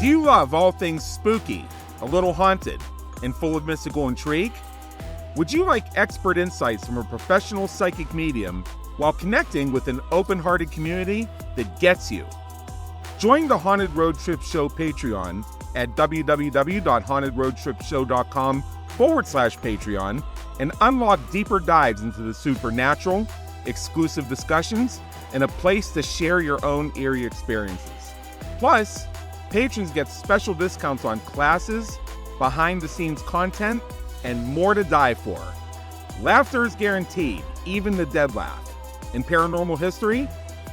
Do you love all things spooky, a little haunted, and full of mystical intrigue? Would you like expert insights from a professional psychic medium while connecting with an open-hearted community that gets you? Join the Haunted Road Trip Show Patreon at www.hauntedroadtripshow.com/Patreon and unlock deeper dives into the supernatural, exclusive discussions, and a place to share your own eerie experiences. Plus, patrons get special discounts on classes, behind-the-scenes content, and more to die for. Laughter is guaranteed, even the dead laugh. In paranormal history,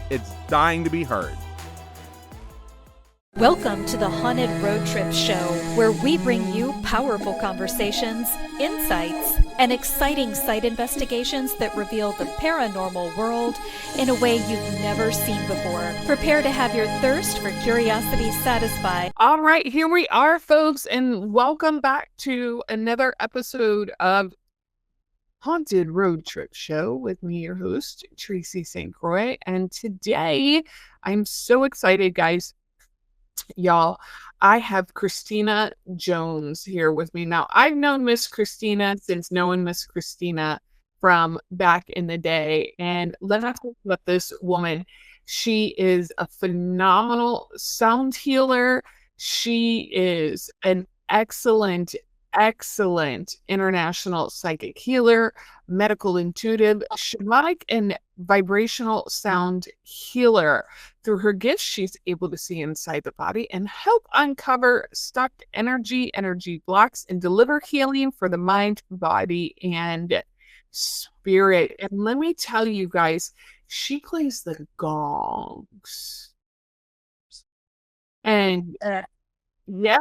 it's dying to be heard. Welcome to the Haunted Road Trip Show, where we bring you powerful conversations, insights, and exciting site investigations that reveal the paranormal world in a way you've never seen before. Prepare to have your thirst for curiosity satisfied. All right, here we are, folks, and welcome back to another episode of Haunted Road Trip Show with me, your host, Tracy St. Croix. And today, I'm so excited, guys. Y'all, I have Kristina Jones here with me. Now, I've known Miss Kristina since knowing Miss Kristina from back in the day. And let's talk about this woman. She is a phenomenal sound healer. She is an excellent international psychic healer, medical intuitive, shamanic, and vibrational sound healer. Through her gifts, she's able to see inside the body and help uncover stuck energy blocks, and deliver healing for the mind, body, and spirit. And let me tell you guys, she plays the gongs. And yeah,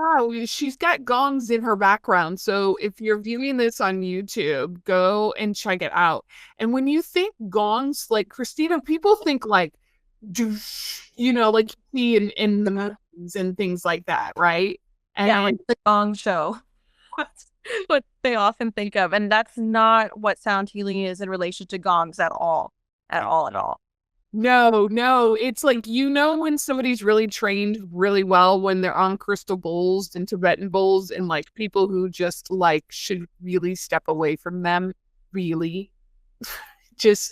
she's got gongs in her background. So if you're viewing this on YouTube, go and check it out. And when you think gongs, like Kristina, people think like, like you see in the movies and things like that, right? And yeah, like the gong show. That's what they often think of. And that's not what sound healing is in relation to gongs at all. At all. No, it's like, when somebody's really trained really well when they're on crystal bowls and Tibetan bowls, and like people who just like should really step away from them, really just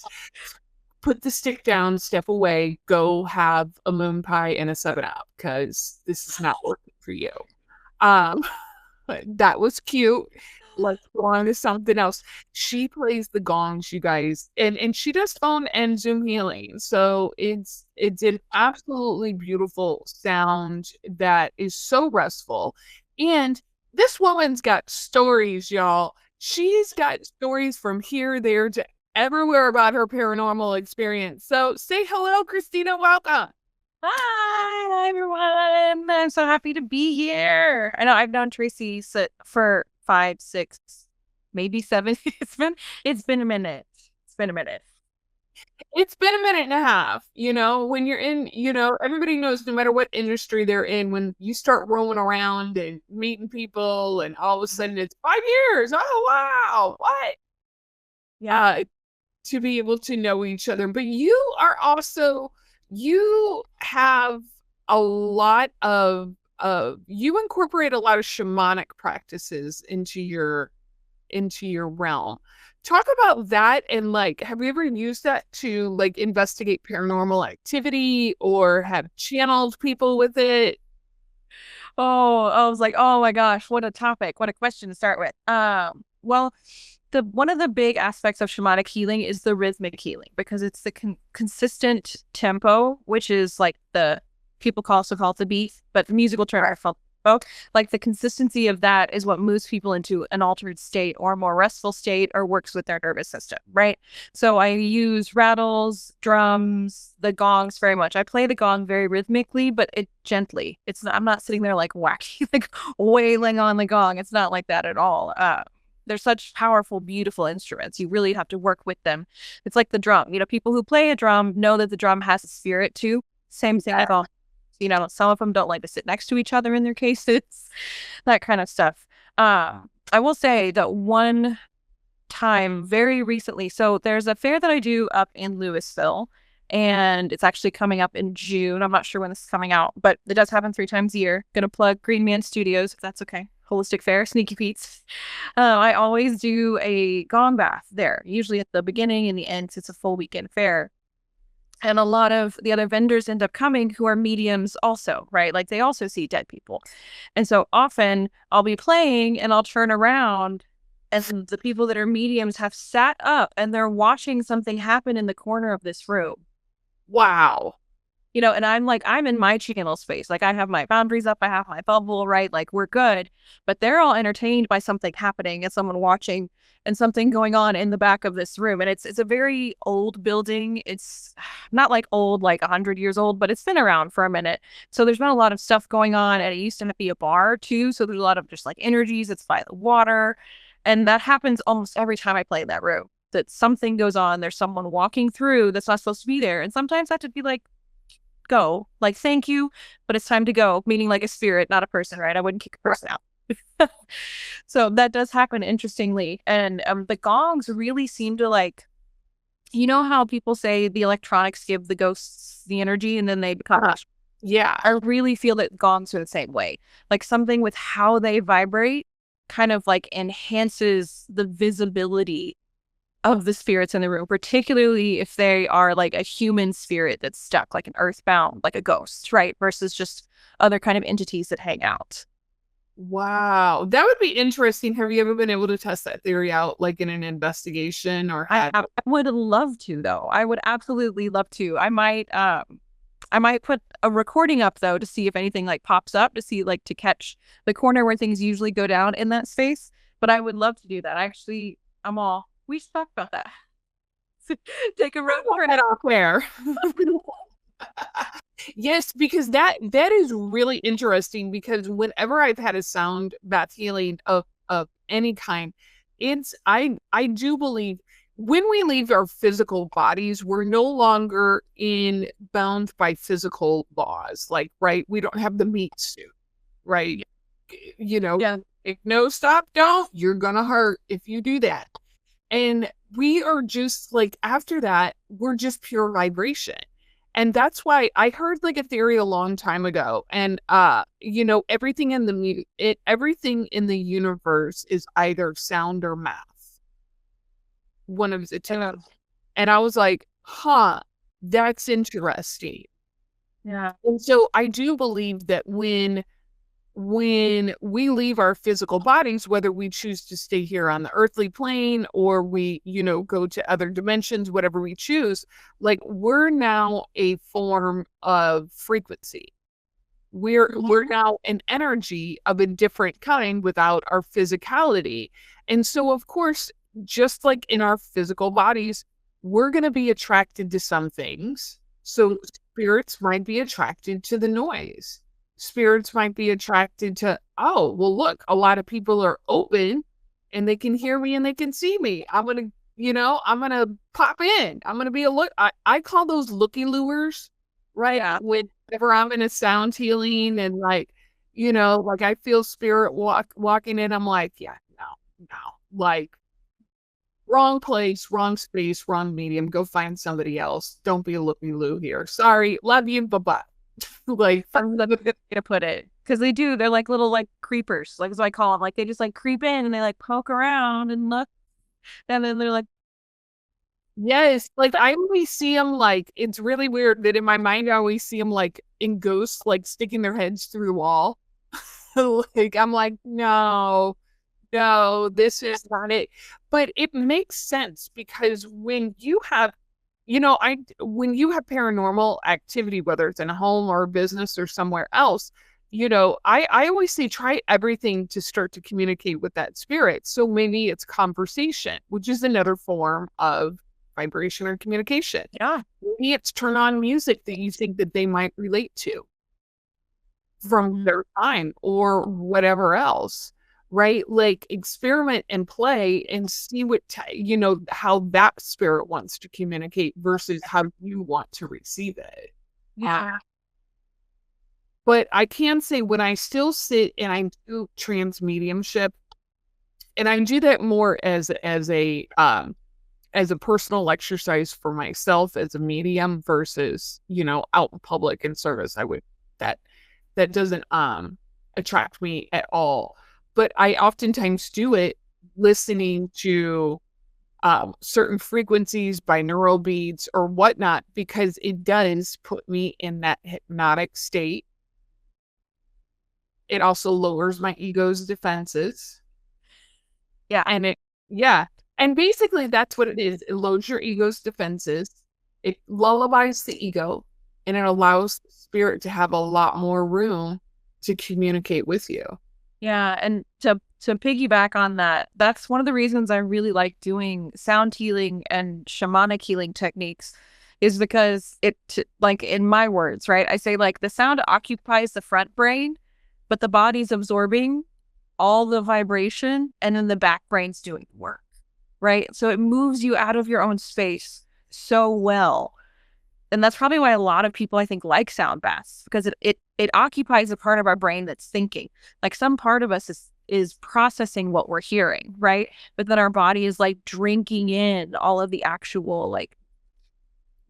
put the stick down, step away, go have a moon pie and a 7-Up, because this is not working for you. That was cute. Let's go on to something else. She plays the gongs, you guys, and she does phone and Zoom healing. So it's an absolutely beautiful sound that is so restful. And this woman's got stories, y'all. She's got stories from here, there, to everywhere about her paranormal experience. So say hello, Kristina. Welcome. Hi, everyone. I'm so happy to be here. I know I've known Tracy for 5, 6, maybe 7. It's been a minute. It's been a minute and a half. When you're in, everybody knows, no matter what industry they're in, when you start roaming around and meeting people, and all of a sudden it's 5 years. Oh, wow. What? Yeah, to be able to know each other. But you have a lot of you incorporate a lot of shamanic practices into your realm. Talk about that, and like, have you ever used that to like investigate paranormal activity or have channeled people with it? Oh, I was like, oh my gosh, what a topic, what a question to start with. Well, one of the big aspects of shamanic healing is the rhythmic healing, because it's the consistent tempo, which is like people also call it the beat, but the musical term I felt like the consistency of that is what moves people into an altered state or a more restful state, or works with their nervous system, right? So I use rattles, drums, the gongs very much. I play the gong very rhythmically, but gently. I'm not sitting there like wacky, like wailing on the gong. It's not like that at all. They're such powerful, beautiful instruments. You really have to work with them. It's like the drum. People who play a drum know that the drum has a spirit too. Same thing with all. Some of them don't like to sit next to each other in their cases, that kind of stuff. I will say that one time very recently, so there's a fair that I do up in Louisville, And it's actually coming up in June. I'm not sure when this is coming out, but it does happen 3 times a year. Gonna plug Green Man Studios, if that's okay. Holistic Fair, Sneaky Pete's. I always do a gong bath there, usually at the beginning and the end, 'cause it's a full weekend fair. And a lot of the other vendors end up coming who are mediums also, right? Like they also see dead people. And so often I'll be playing and I'll turn around and the people that are mediums have sat up and they're watching something happen in the corner of this room. Wow. You know, and I'm like, I'm in my channel space. Like I have my boundaries up, I have my bubble, right? Like we're good. But they're all entertained by something happening and someone watching and something going on in the back of this room. And it's a very old building. It's not like old, like 100 years old, but it's been around for a minute. So there's been a lot of stuff going on. And it used to be a bar too. So there's a lot of just like energies. It's by the water. And that happens almost every time I play in that room. That something goes on. There's someone walking through that's not supposed to be there. And sometimes I have to be like, go, like, thank you, but it's time to go, meaning like a spirit, not a person, right? I wouldn't kick a person out. So that does happen, interestingly. And the gongs really seem to like, you know how people say the electronics give the ghosts the energy and then they become Yeah. I really feel that gongs are the same way. Like something with how they vibrate kind of like enhances the visibility of the spirits in the room, particularly if they are like a human spirit that's stuck, like an earthbound, like a ghost, right? Versus just other kind of entities that hang out. Wow. That would be interesting. Have you ever been able to test that theory out, like in an investigation or I would love to, though. I would absolutely love to. I might put a recording up though to see if anything like pops up, to see like to catch the corner where things usually go down in that space. But I would love to do that. Actually, we should talk about that. Take a road trip off there. Yes, because that is really interesting, because whenever I've had a sound bath healing of any kind, I do believe when we leave our physical bodies, we're no longer bound by physical laws. Like, right, we don't have the meat suit, right? You know, Yeah. If no, stop, don't, you're gonna hurt if you do that. And we are just like, after that, we're just pure vibration. And that's why I heard like a theory a long time ago. And, you know, everything in the universe is either sound or math. One of the two. And I was like, huh, that's interesting. Yeah. And so I do believe that when we leave our physical bodies, whether we choose to stay here on the earthly plane or we, you know, go to other dimensions, whatever we choose, like we're now a form of frequency. We're now an energy of a different kind without our physicality. And so, of course, just like in our physical bodies, we're going to be attracted to some things. So spirits might be attracted to the noise. Spirits might be attracted to, oh, well, look, a lot of people are open and they can hear me and they can see me. I'm going to pop in. I'm going to be I call those looky lures, right? Yeah. Whenever I'm in a sound healing and like, you know, like I feel spirit walking in, I'm like, yeah, no, like wrong place, wrong space, wrong medium. Go find somebody else. Don't be a looky loo here. Sorry. Love you. Bye-bye. Like, I'm gonna put it, because they're like little like creepers, like as I call them. Like they just like creep in and they like poke around and look, and then they're like, yes, like I always see them, like it's really weird that in my mind I always see them like in ghosts, like sticking their heads through the wall. Like I'm like, no, this is not it. But it makes sense, because when you have paranormal activity, whether it's in a home or a business or somewhere else, you know, I always say try everything to start to communicate with that spirit. So maybe it's conversation, which is another form of vibration or communication. yeah, Maybe it's turn on music that you think that they might relate to from their time or whatever else. Right? Like experiment and play and see how that spirit wants to communicate versus how you want to receive it. yeah, But I can say when I still sit and I do trans mediumship, and I do that more as a as a personal exercise for myself as a medium versus, out in public in service. That doesn't attract me at all. But I oftentimes do it listening to certain frequencies, binaural beats or whatnot, because it does put me in that hypnotic state. It also lowers my ego's defenses. Yeah. And basically that's what it is. It lowers your ego's defenses. It lullabies the ego, and it allows spirit to have a lot more room to communicate with you. Yeah, and to piggyback on that, that's one of the reasons I really like doing sound healing and shamanic healing techniques, is because like in my words, right? I say like the sound occupies the front brain, but the body's absorbing all the vibration, and then the back brain's doing the work, right? So it moves you out of your own space so well. And that's probably why a lot of people, I think, like sound baths, because it occupies a part of our brain that's thinking. Like some part of us is processing what we're hearing, right? But then our body is like drinking in all of the actual, like,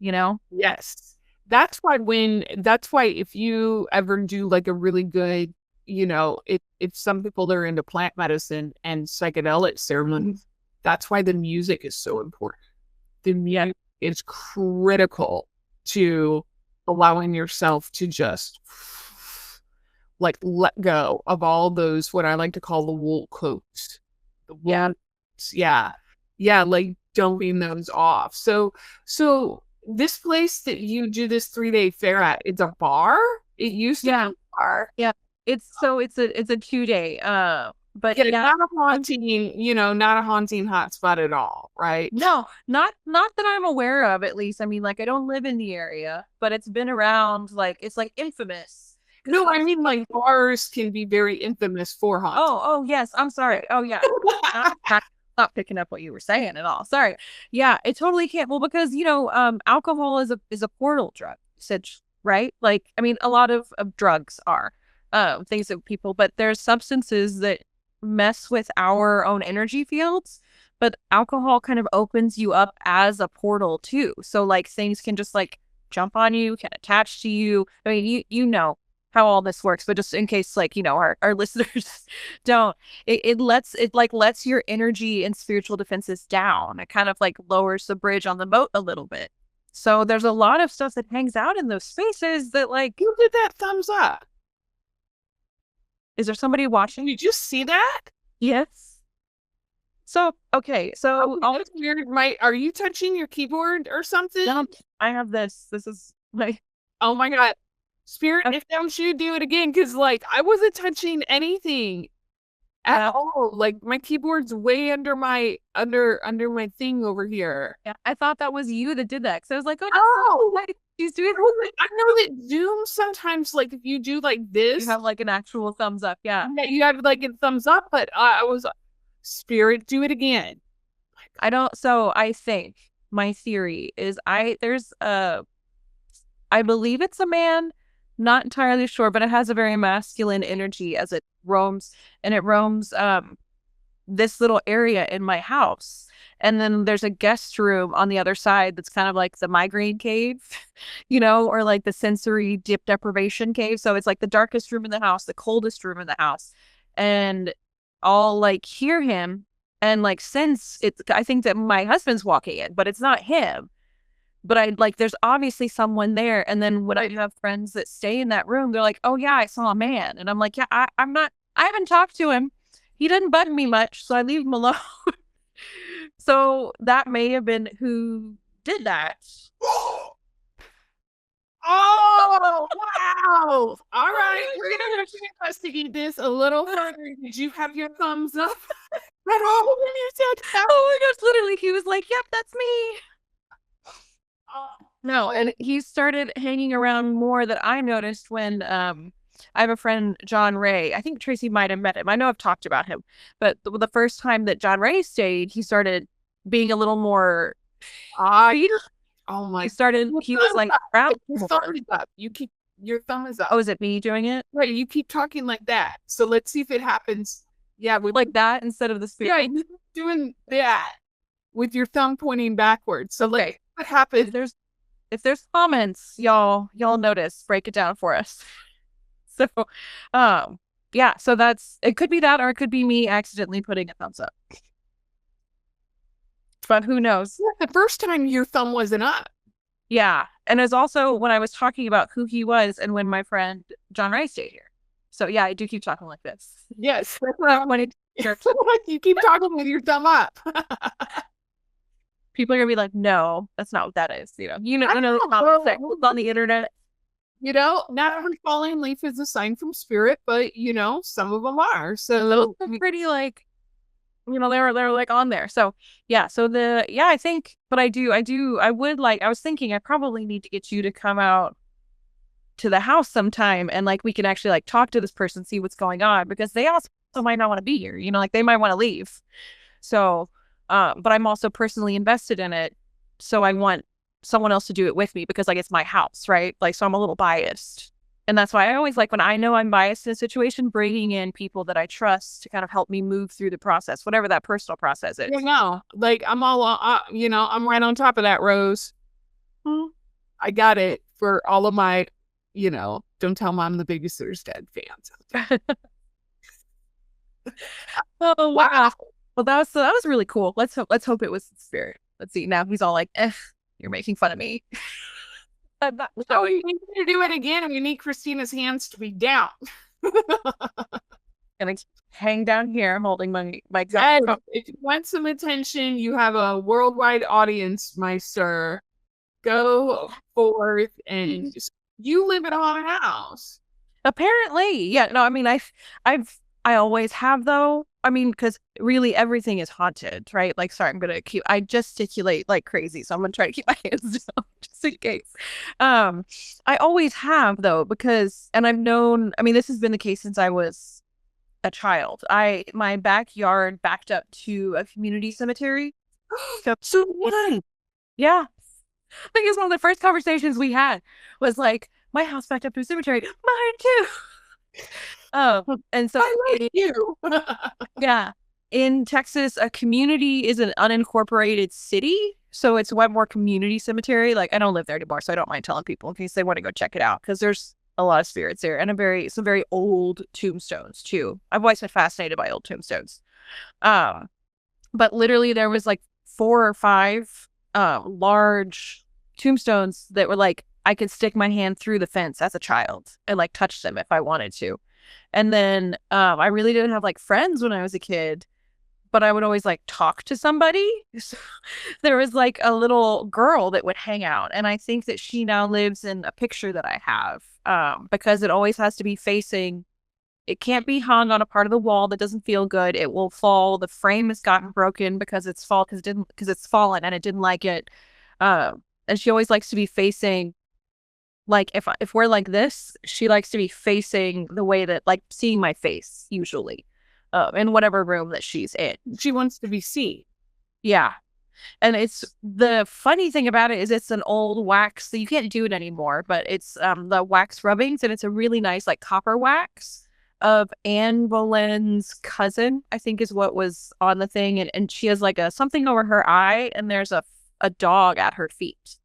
Yes. That's why if you ever do like a really good, if some people that are into plant medicine and psychedelic ceremonies, that's why the music is so important. The music is critical to allowing yourself to just like let go of all those, what I like to call the wool coats. Yeah. Like dumping those off. So this place that you do this 3-day fair at, it's a bar? It used to be a bar. Yeah. It's a 2-day. But not a haunting hotspot at all, right? No, not that I'm aware of, at least. I mean, like, I don't live in the area, but it's been around, like, it's like infamous. No, I mean, like, bars can be very infamous for haunting. Oh, yes. I'm sorry. Oh, yeah. I'm not picking up what you were saying at all. Sorry. Yeah, it totally can't. Well, because, alcohol is a portal drug, right? Like, I mean, a lot of drugs are things that people, but there's substances that mess with our own energy fields, but alcohol kind of opens you up as a portal too. So like things can just like jump on you, can attach to you. I mean, you know how all this works, but just in case like, our listeners don't, it lets your energy and spiritual defenses down. It kind of like lowers the bridge on the boat a little bit. So there's a lot of stuff that hangs out in those spaces that like, who did that thumbs up? Is there somebody watching? Did you see that? Yes. So, okay. So, that's weird. Are you touching your keyboard or something? No, I have this. This is my... Oh my God. Spirit, if don't you do it again, because like I wasn't touching anything at all. Like my keyboard's way under my thing over here. Yeah, I thought that was you that did that. Because I was like, oh, she's doing it. I know that Zoom sometimes, like if you do like this, you have like an actual thumbs up. Yeah, you have like a thumbs up. But I was Spirit, do it again. I don't. So I think my theory is I believe it's a man. Not entirely sure, but it has a very masculine energy as it roams, and it roams this little area in my house. And then there's a guest room on the other side that's kind of like the migraine cave, or like the sensory deprivation cave. So it's like the darkest room in the house, the coldest room in the house. And I'll like hear him and like sense it. I think that my husband's walking in, but it's not him. But there's obviously someone there. And then when I have friends that stay in that room, they're like, oh yeah, I saw a man. And I'm like, yeah, I haven't talked to him. He doesn't bug me much. So I leave him alone. So that may have been who did that. Oh, wow. All right. We're going to have to investigate this a little further. Did you have your thumbs up at all when you said that? Oh my gosh, literally. He was like, yep, that's me. No, and he started hanging around more that I noticed when I have a friend, John Ray. I think Tracy might have met him. I know I've talked about him, but the first time that John Ray stayed, he started being a little more. Oh my! He was like, proud. Your thumb is up. Your thumb is up. Oh, is it me doing it? Right. You keep talking like that. So let's see if it happens. Yeah, like that instead of the spirit. Yeah, doing that. with your thumb pointing backwards. So like, what happened? If there's comments, y'all notice, break it down for us. So, yeah, so it could be that, or it could be me accidentally putting a thumbs up. But who knows? The first time your thumb wasn't up. Yeah. And it's also when I was talking about who he was and when my friend John Ray stayed here. So yeah, I do keep talking like this. Yes. That's what I wanted to hear. You keep talking with your thumb up. People are gonna be like, no, that's not what that is. I know on the internet. Not every falling leaf is a sign from spirit, but some of them are. So they're pretty like, they're like on there. So yeah, I think, but I was thinking I probably need to get you to come out to the house sometime, and like we can actually like talk to this person, see what's going on, because they also might not want to be here, like they might want to leave. So but I'm also personally invested in it, so I want someone else to do it with me, because like it's my house, right? Like, so I'm a little biased, and that's why I always like, when I know I'm biased in a situation, bringing in people that I trust to kind of help me move through the process, whatever that personal process is. Like I'm all I'm right on top of that, Rose. I got it for all of my don't tell mom the babysitter's dead fans. Oh wow. Well, that was really cool. Let's hope it was the spirit. Let's see. Now he's all like, you're making fun of me. I'm not showing. We need to do it again, and we need Kristina's hands to be down. Gonna hang down here. I'm holding my if you want some attention, you have a worldwide audience, my sir. Go forth, and you live in a haunted house. Apparently, yeah. No, I mean, I always have, though. I mean, because really everything is haunted, right? Like, sorry, I gesticulate like crazy, so I'm gonna try to keep my hands down just in case. I always have, though, because, and I've known, I mean, this has been the case since I was a child. My backyard backed up to a community cemetery. So what? Yeah. I think it's one of the first conversations we had was like, my house backed up to a cemetery. Mine too. And so I like you. Yeah. In Texas, a community is an unincorporated city. So it's Wetmore Community Cemetery. Like, I don't live there anymore, so I don't mind telling people in case they want to go check it out, because there's a lot of spirits there, and some very old tombstones too. I've always been fascinated by old tombstones. But literally there was like 4 or 5 large tombstones that were like, I could stick my hand through the fence as a child and like touch them if I wanted to. And then I really didn't have like friends when I was a kid, but I would always like talk to somebody. So there was like a little girl that would hang out, and I think that she now lives in a picture that I have, because it always has to be facing. It can't be hung on a part of the wall that doesn't feel good. It will fall. The frame has gotten broken because it's fallen and it didn't like it. And she always likes to be facing, like, if we're like this, she likes to be facing the way that, like, seeing my face usually, in whatever room that she's in. She wants to be seen. Yeah. And it's, the funny thing about it is it's an old wax, so you can't do it anymore, but it's the wax rubbings, and it's a really nice like copper wax of Anne Boleyn's cousin, I think is what was on the thing, and she has like a something over her eye, and there's a dog at her feet.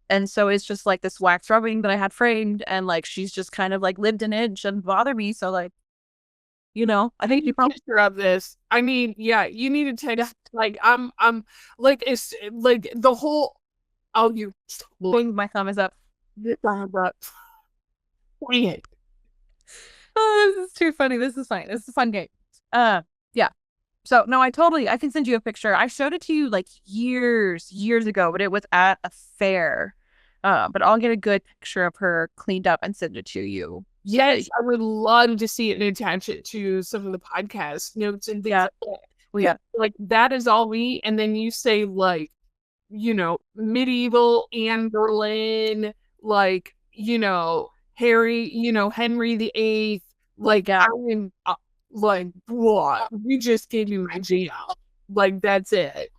And so it's just like this wax rubbing that I had framed, and like she's just kind of like lived in it, shouldn't bother me. So like, I think you probably picture of this. I mean, yeah, you need to text. Like, I'm like, it's like the whole. Oh, you. My thumb is up. Thumb up. Quiet. Oh, this is too funny. This is fine. This is a fun game. Yeah. So no, I can send you a picture. I showed it to you like years ago, but it was at a fair. But I'll get a good picture of her cleaned up and send it to you. Yes, I would love to see it and attach it to some of the podcast notes and things. Yeah. Well, yeah. Like, that is all and then you say like, medieval Anne Boleyn, like, Harry, Henry VIII, like, yeah. I'm like, what? You just gave me my jam. Like, that's it.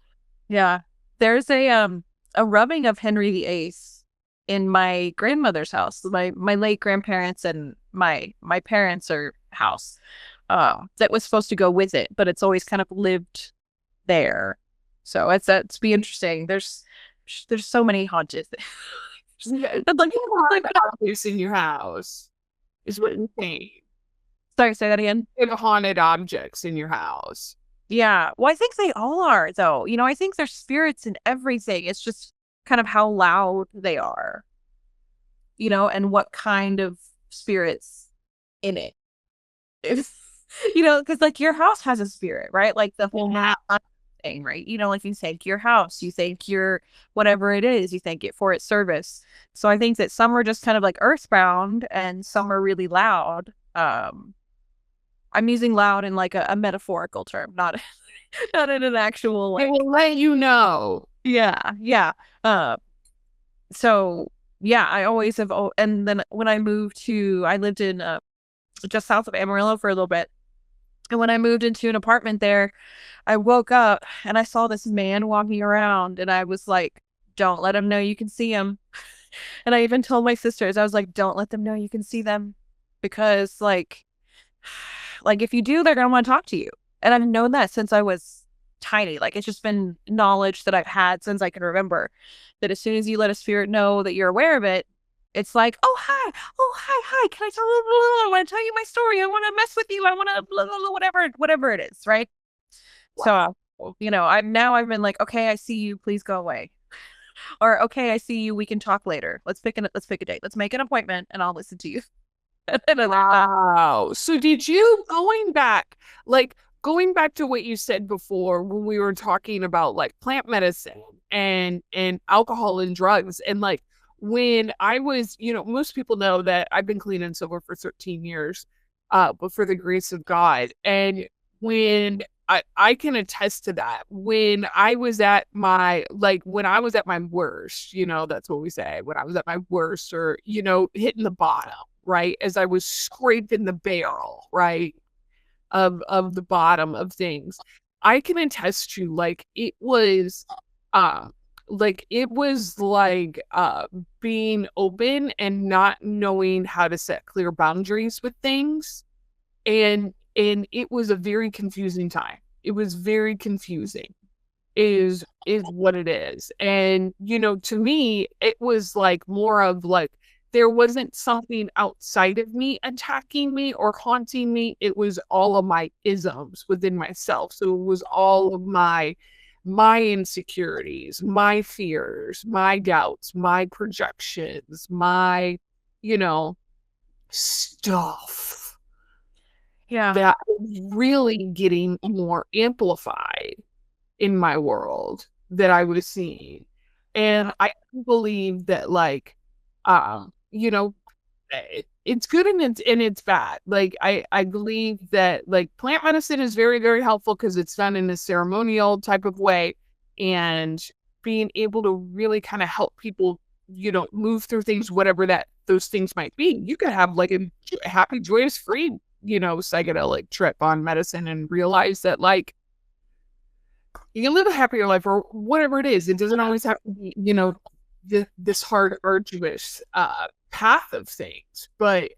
Yeah. There's a rubbing of Henry VIII in my grandmother's house, my late grandparents and my parents' house, that was supposed to go with it, but it's always kind of lived there. So it's be interesting. There's so many haunted. Objects in your house is what you're saying. Sorry, say that again. Haunted objects in your house. Yeah. Well, I think they all are, though. You know, I think there's spirits in everything. It's just kind of how loud they are, you know, and what kind of spirits in it. If, you know, because like your house has a spirit, right? Like the whole thing, right? You know, like you thank your house, you thank your whatever it is, you thank it for its service. So I think that some are just kind of like earthbound and some are really loud. I'm using loud in like a metaphorical term, not not in an actual like. It will let you know. Yeah. So yeah, I always have. And then when I lived in just south of Amarillo for a little bit. And when I moved into an apartment there, I woke up and I saw this man walking around and I was like, don't let him know you can see him. And I even told my sisters, I was like, don't let them know you can see them because like if you do, they're going to want to talk to you. And I've known that since I was tiny. Like it's just been knowledge that I've had since I can remember that as soon as you let a spirit know that you're aware of it, it's like, oh, hi. Can I tell you? I want to tell you my story. I want to mess with you. I want to blah, blah, blah, whatever it is. Right. Wow. So, you know, I've been like, okay, I see you. Please go away. Or, okay, I see you. We can talk later. Let's pick a date. Let's make an appointment and I'll listen to you. Wow. So did you, going back to what you said before when we were talking about like plant medicine and alcohol and drugs and like, when I was, you know, most people know that I've been clean and sober for 13 years, but for the grace of God. And when I can attest to that, when I was at my worst, you know, that's what we say, when I was at my worst or, you know, hitting the bottom, right? As I was scraping the barrel, right? Of the bottom of things, I can attest to like, it was being open and not knowing how to set clear boundaries with things. And it was a very confusing time. It was very confusing is what it is. And, you know, to me, it was like more of like, there wasn't something outside of me attacking me or haunting me. It was all of my isms within myself. So it was all of my insecurities, my fears, my doubts, my projections, my, you know, stuff. Yeah. That was really getting more amplified in my world that I was seeing. And I believe that like, you know, it's good and it's bad. Like I believe that like plant medicine is very, very helpful because it's done in a ceremonial type of way, and being able to really kind of help people, you know, move through things, whatever those things might be. You could have like a happy, joyous, free, you know, psychedelic trip on medicine and realize that like you can live a happier life or whatever it is. It doesn't always have to be, you know, this hard, arduous path of things. But,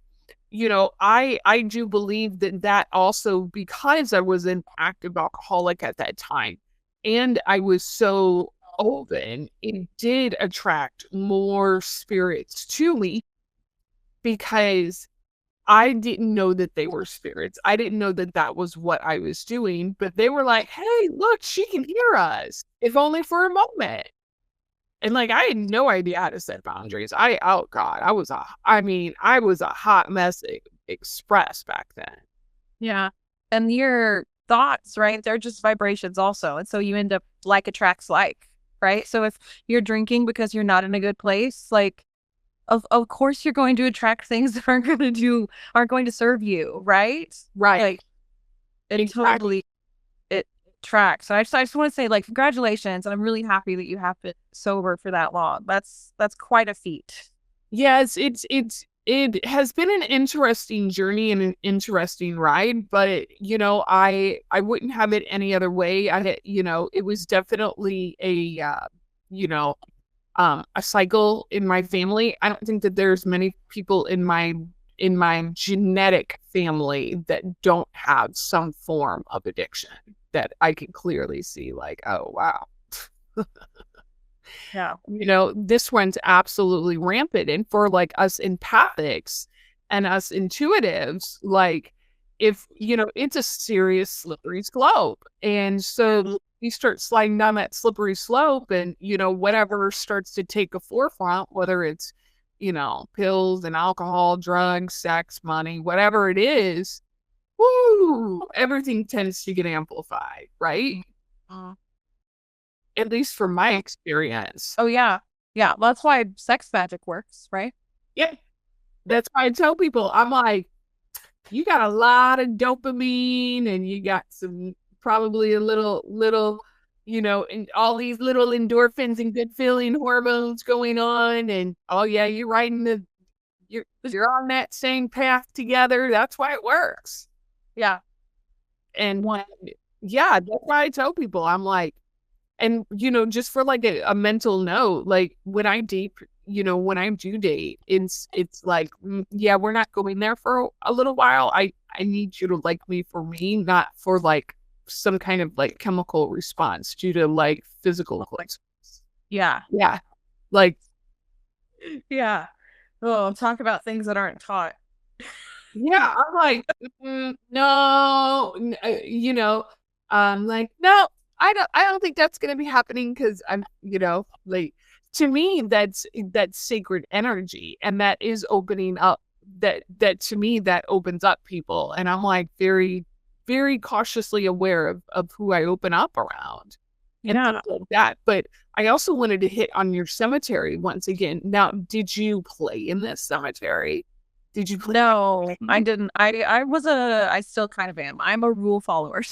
you know, I do believe that also, because I was an active alcoholic at that time and I was so open, it did attract more spirits to me because I didn't know that they were spirits. I didn't know that was what I was doing, but they were like, hey, look, she can hear us, if only for a moment. And like, I had no idea how to set boundaries. I was a hot mess express back then. Yeah. And your thoughts, right? They're just vibrations also. And so you end up like attracts like, right? So if you're drinking because you're not in a good place, like, of course you're going to attract things that aren't going to serve you, right? Right. Like, it totally, it tracks. So I just want to say, like, congratulations, and I'm really happy that you have been sober for that long. That's quite a feat. Yes, it has been an interesting journey and an interesting ride, but you know, I wouldn't have it any other way. You know, it was definitely a cycle in my family. I don't think that there's many people in my genetic family that don't have some form of addiction that I can clearly see like, oh, wow, Yeah. This one's absolutely rampant. And for like us empathics and us intuitives, like if, it's a serious slippery slope. And so you start sliding down that slippery slope and, whatever starts to take a forefront, whether it's, pills and alcohol, drugs, sex, money, whatever it is, woo, everything tends to get amplified, right? Uh, At least from my experience. oh, yeah. Yeah. Well, that's why sex magic works, right? Yeah. That's why I tell people, I'm like, you got a lot of dopamine and you got some probably a little, and all these little endorphins and good feeling hormones going on. And oh yeah, you're on that same path together. That's why it works. Yeah. And yeah, that's why I tell people, I'm like, and just for like a mental note, like when I date, when I do date, it's like, yeah, we're not going there for a little while. I need you to like me for me, not for like some kind of like chemical response due to like physical response. Yeah. Yeah. Like, Yeah. Oh, talk about things that aren't taught. yeah, I'm like, no, like, no, I don't think that's going to be happening because I'm, like, to me, that's sacred energy. And that is opening up that to me, that opens up people. And I'm like very, very cautiously aware of who I open up around. And Yeah. things like that. But I also wanted to hit on your cemetery once again. Now, did you play in this cemetery? Did you play? No, I didn't. I still kind of am. I'm a rule follower.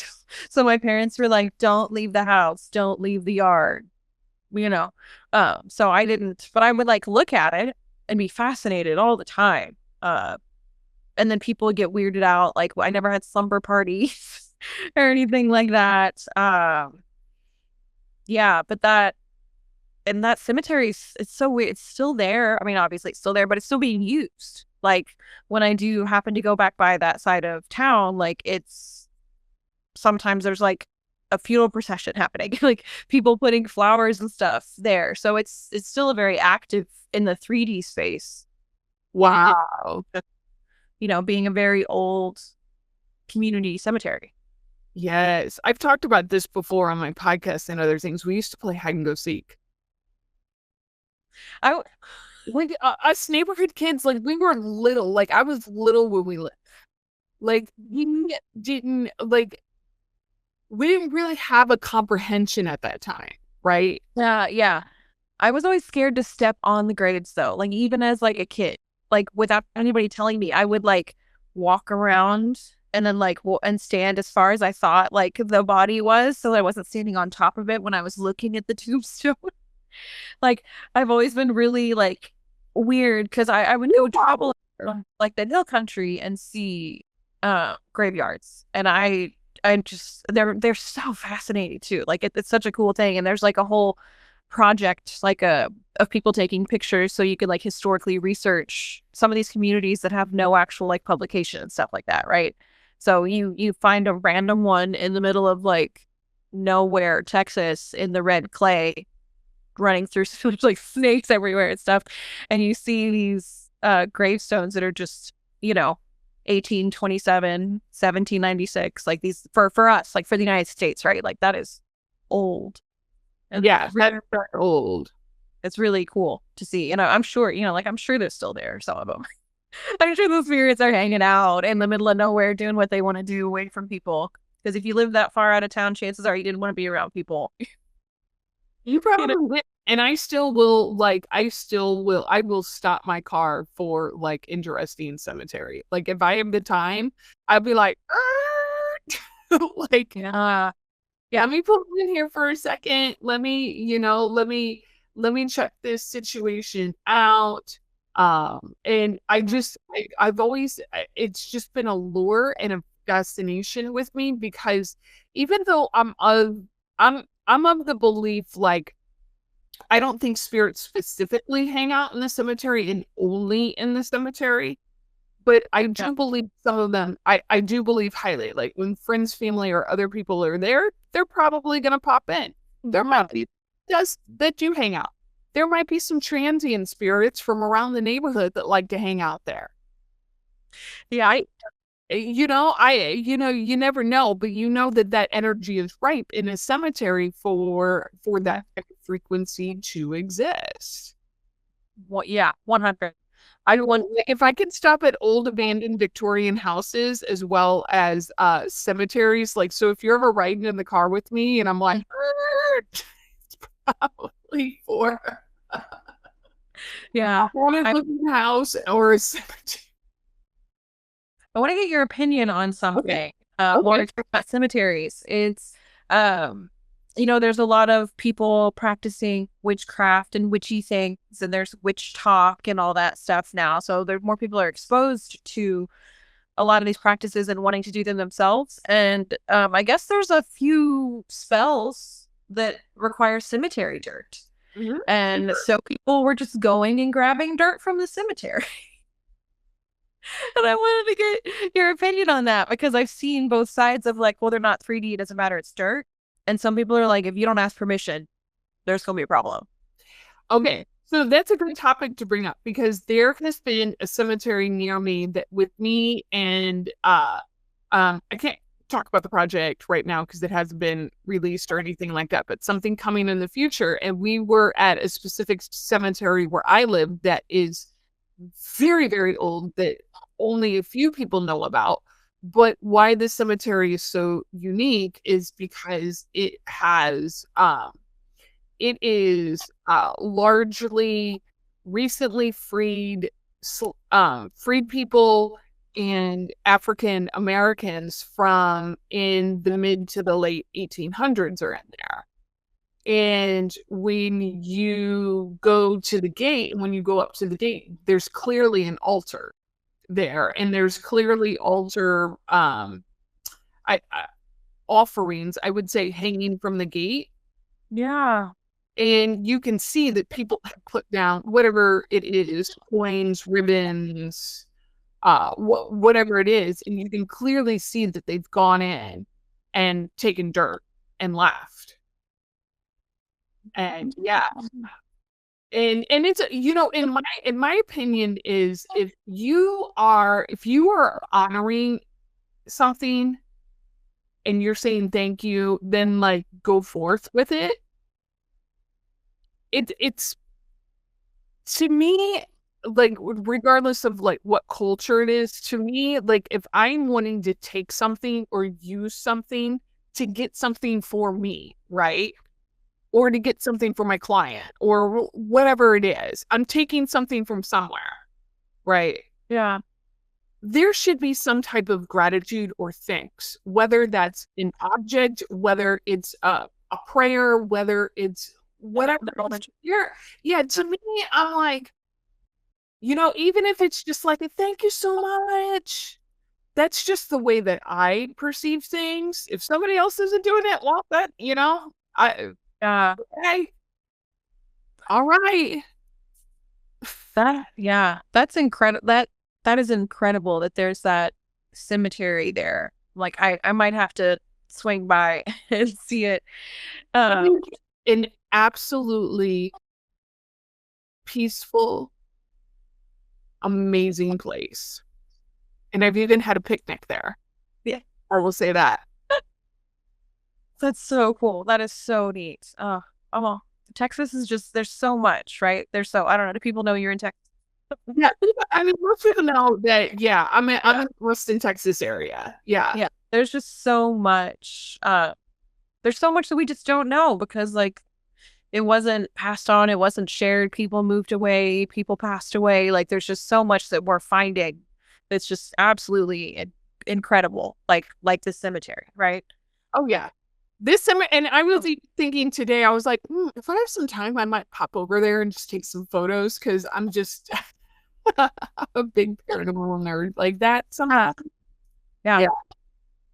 So my parents were like, don't leave the house, don't leave the yard, So I didn't, but I would like look at it and be fascinated all the time. And then people would get weirded out. Like I never had slumber parties or anything like that. Yeah, but that cemetery, it's so weird. It's still there. I mean, obviously it's still there, but it's still being used. Like when I do happen to go back by that side of town, like sometimes there's like a funeral procession happening, like people putting flowers and stuff there. So it's still a very active in the 3D space. Wow. Being a very old community cemetery. Yes. I've talked about this before on my podcast and other things. We used to play hide and go seek. Like us neighborhood kids, like we were little. Like I was little when we lived. Like we didn't really have a comprehension at that time, right? Yeah. I was always scared to step on the graves though. Like even as like a kid, like without anybody telling me, I would like walk around and then like and stand as far as I thought like the body was, so I wasn't standing on top of it when I was looking at the tombstone. Like I've always been really like weird because I would go travel like the hill country and see graveyards, and I just they're so fascinating too. Like it's such a cool thing, and there's like a whole project like of people taking pictures so you could like historically research some of these communities that have no actual like publication and stuff like that, right? So you find a random one in the middle of like nowhere, Texas, in the red clay, running through like snakes everywhere and stuff, and you see these gravestones that are just 1827, 1796, like these for us, like for the United States, right? Like that is old. And yeah, that's old. It's really cool to see. And I'm sure, I'm sure they're still there, some of them. I'm sure the spirits are hanging out in the middle of nowhere doing what they want to do away from people. Because if you live that far out of town, chances are you didn't want to be around people. You probably will. And I will stop my car for like interesting cemetery. Like if I have the time, I'd be like, like, yeah, let me put in here for a second. Let me check this situation out. And I've always, it's just been a lure and a fascination with me, because even though I'm of the belief, like, I don't think spirits specifically hang out in the cemetery and only in the cemetery, but I do believe some of them, I do believe highly, like when friends, family, or other people are there, they're probably going to pop in. There that do hang out. There might be some transient spirits from around the neighborhood that like to hang out there. Yeah, You never know, but you know that energy is ripe in a cemetery for that frequency to exist. well, yeah, 100. If I could stop at old abandoned Victorian houses as well as cemeteries, like, so if you're ever riding in the car with me and I'm like, it's probably for Yeah, a haunted looking house or a cemetery. I want to get your opinion on something. Okay. More about cemeteries. It's, there's a lot of people practicing witchcraft and witchy things, and there's witch talk and all that stuff now. So there's more people are exposed to a lot of these practices and wanting to do them themselves. And I guess there's a few spells that require cemetery dirt. Mhm. And so people were just going and grabbing dirt from the cemetery. And I wanted to get your opinion on that because I've seen both sides of like, well, they're not 3D, it doesn't matter, it's dirt. And some people are like, if you don't ask permission, there's going to be a problem. Okay, so that's a good topic to bring up because there has been a cemetery near me that with me and I can't talk about the project right now because it hasn't been released or anything like that, but something coming in the future. And we were at a specific cemetery where I live that is very, very old that only a few people know about. But why this cemetery is so unique is because it has it is largely recently freed people and African Americans from in the mid to the late 1800s are in there. And when you go to the gate, when you go up to the gate, there's clearly an altar there, and there's clearly altar offerings, I would say, hanging from the gate. Yeah. And you can see that people have put down whatever it is, coins, ribbons, whatever it is, and you can clearly see that they've gone in and taken dirt and left. And yeah, and it's in my opinion is if you are honoring something and you're saying thank you, then like go forth with it. It's to me, like, regardless of like what culture it is, to me, like, if I'm wanting to take something or use something to get something for me, right? Or to get something for my client or whatever it is, I'm taking something from somewhere, right? Yeah. There should be some type of gratitude or thanks, whether that's an object, whether it's a prayer, whether it's whatever. Yeah, to me, I'm like, even if it's just like a thank you so much, that's just the way that I perceive things. If somebody else isn't doing it, well, that, okay. All right. That's incredible. That is incredible that there's that cemetery there. Like I might have to swing by and see it. An absolutely peaceful, amazing place. And I've even had a picnic there. Yeah. I will say that. That's so cool. That is so neat. Texas is just, there's so much, right? I don't know. Do people know you're in Texas? Yeah. I mean, most people know that, yeah, I'm in the Austin, Texas area. Yeah. Yeah. There's just so much. There's so much that we just don't know because like it wasn't passed on. It wasn't shared. People moved away. People passed away. Like there's just so much that we're finding. That's just absolutely incredible. Like the cemetery, right? Oh yeah. This summer, and I was even thinking today, I was like, if I have some time, I might pop over there and just take some photos because I'm just a big paranormal nerd like that somehow. Yeah.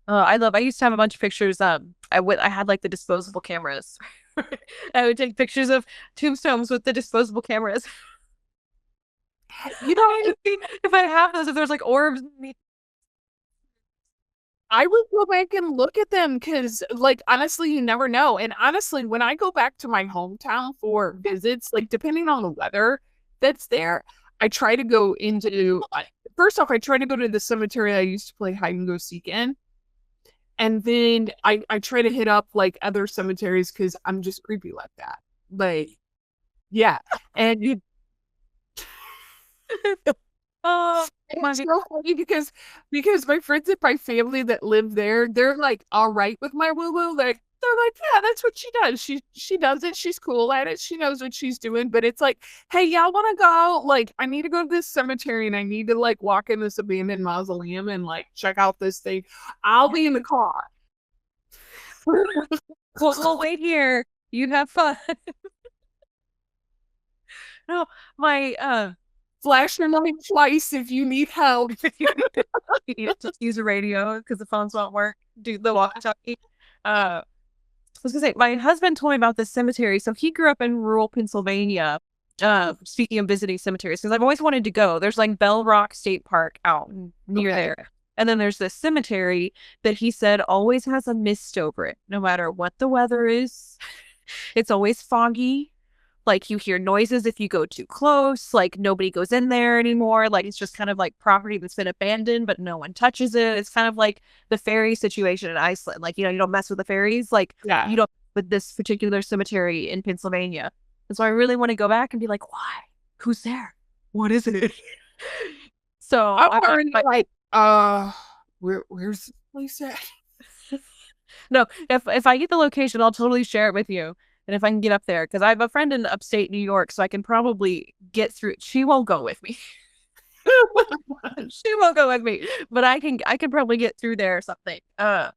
I used to have a bunch of pictures. I had like the disposable cameras. I would take pictures of tombstones with the disposable cameras. If I have those, if there's like orbs. I would go back and look at them because, like, honestly, you never know. And honestly, when I go back to my hometown for visits, like, depending on the weather that's there, I try to go into, first off, I try to go to the cemetery I used to play hide and go seek in. And then I try to hit up, like, other cemeteries because I'm just creepy like that. Like, yeah. And you, Oh my it's so funny because my friends and my family that live there, they're like all right with my woo woo. Like they're like, yeah, that's what she does. She does it. She's cool at it. She knows what she's doing. But it's like, hey, y'all want to go? Like, I need to go to this cemetery and I need to like walk in this abandoned mausoleum and like check out this thing. I'll be in the car. we'll wait here. You have fun. No, my Flash your light twice if you need help. you need to use a radio because the phones won't work. Do the walkie-talkie. I was gonna say, my husband told me about this cemetery. So he grew up in rural Pennsylvania. Speaking of visiting cemeteries, because I've always wanted to go. There's like Bell Rock State Park out near there. And then there's this cemetery that he said always has a mist over it, no matter what the weather is. It's always foggy. Like you hear noises if you go too close, like nobody goes in there anymore. Like it's just kind of like property that's been abandoned, but no one touches it. It's kind of like the fairy situation in Iceland. Like, you don't mess with the fairies. Like you don't with this particular cemetery in Pennsylvania. And so I really want to go back and be like, why? Who's there? What is it? So I'm already like, where's the place at? No, if I get the location, I'll totally share it with you. And if I can get up there, because I have a friend in upstate New York, so I can probably get through. She won't go with me. She won't go with me, but I can probably get through there or something. And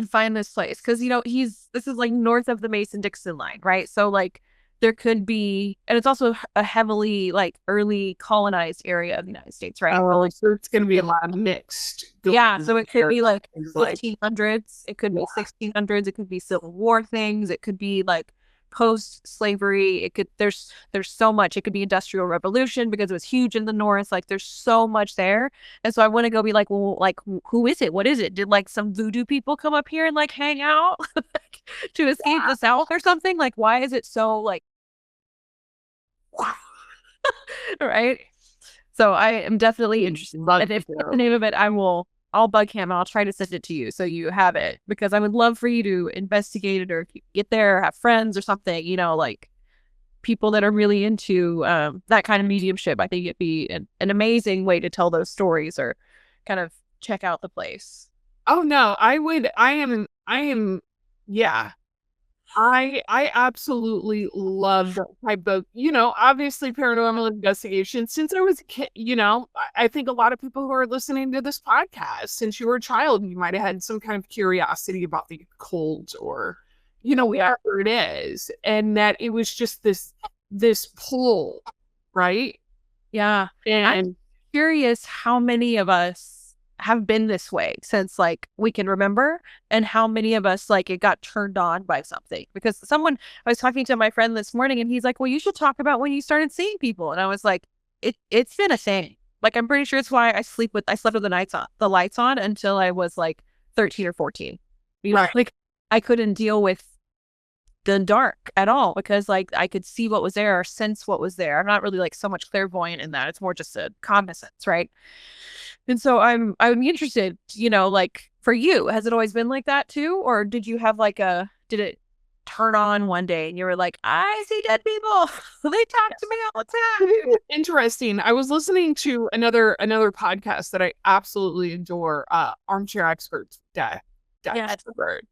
find this place because this is like north of the Mason-Dixon line, right? So like there could be, and it's also a heavily like early colonized area of the United States, right? Oh, so it's gonna be a lot of mixed. Yeah, so it could be like 1500s, it could be 1600s, it could be Civil War things, it could be like post-slavery, it could there's so much. It could be Industrial Revolution because it was huge in the North. Like there's so much there, and so I want to go be like, well, like who is it? What is it? Did like some voodoo people come up here and like hang out to escape the South or something? Like why is it so like right? So I am definitely interested. And if the name of it, I'll bug him. I'll try to send it to you so you have it, because I would love for you to investigate it, or if you get there or have friends or something, like people that are really into that kind of mediumship. I think it'd be an amazing way to tell those stories or kind of check out the place. Oh no, I am yeah. I absolutely love that type of, obviously paranormal investigation. Since I was a kid, I think a lot of people who are listening to this podcast, since you were a child, you might have had some kind of curiosity about the occult or, whatever it is. And that it was just this pull, right? Yeah. And I'm curious how many of us have been this way since like we can remember, and how many of us like it got turned on by something. Because I was talking to my friend this morning and he's like, well, you should talk about when you started seeing people. And I was like, it's been a thing. Like I'm pretty sure it's why I slept with the lights on until I was like 13 or 14. Right. Like I couldn't deal with the dark at all because like I could see what was there or sense what was there. I'm not really like so much clairvoyant in that. It's more just a cognizance, right? And so I'm interested, like for you, has it always been like that too? Or did you have did it turn on one day and you were like, I see dead people. They talk to me all the time. Interesting. I was listening to another podcast that I absolutely adore, Armchair Experts, Expert.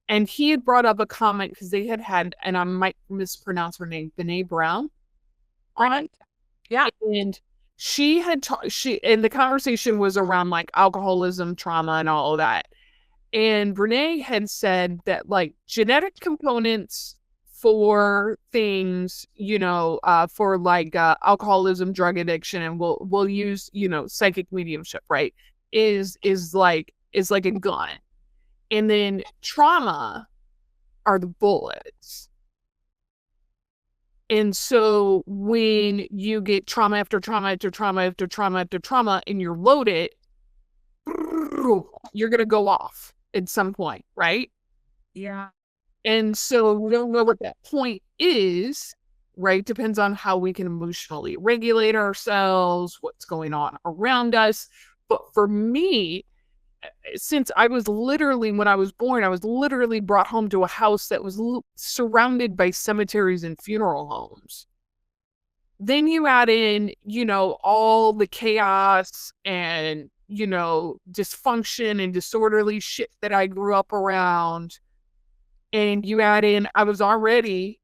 And he had brought up a comment because they had, and I might mispronounce her name, Brene Brown. Right. Yeah. And she had and the conversation was around like alcoholism, trauma, and all of that. And Brene had said that like genetic components for things, for like alcoholism, drug addiction, and we'll use, psychic mediumship, right? Is like a gun. And then trauma are the bullets. And so when you get trauma after trauma after trauma after trauma after trauma and you're loaded, you're going to go off at some point, right? Yeah. And so we don't know what that point is, right? Depends on how we can emotionally regulate ourselves, what's going on around us. But for me, since I was literally, when I was born, I was literally brought home to a house that was surrounded by cemeteries and funeral homes. Then you add in, all the chaos and, dysfunction and disorderly shit that I grew up around. And you add in, I was already,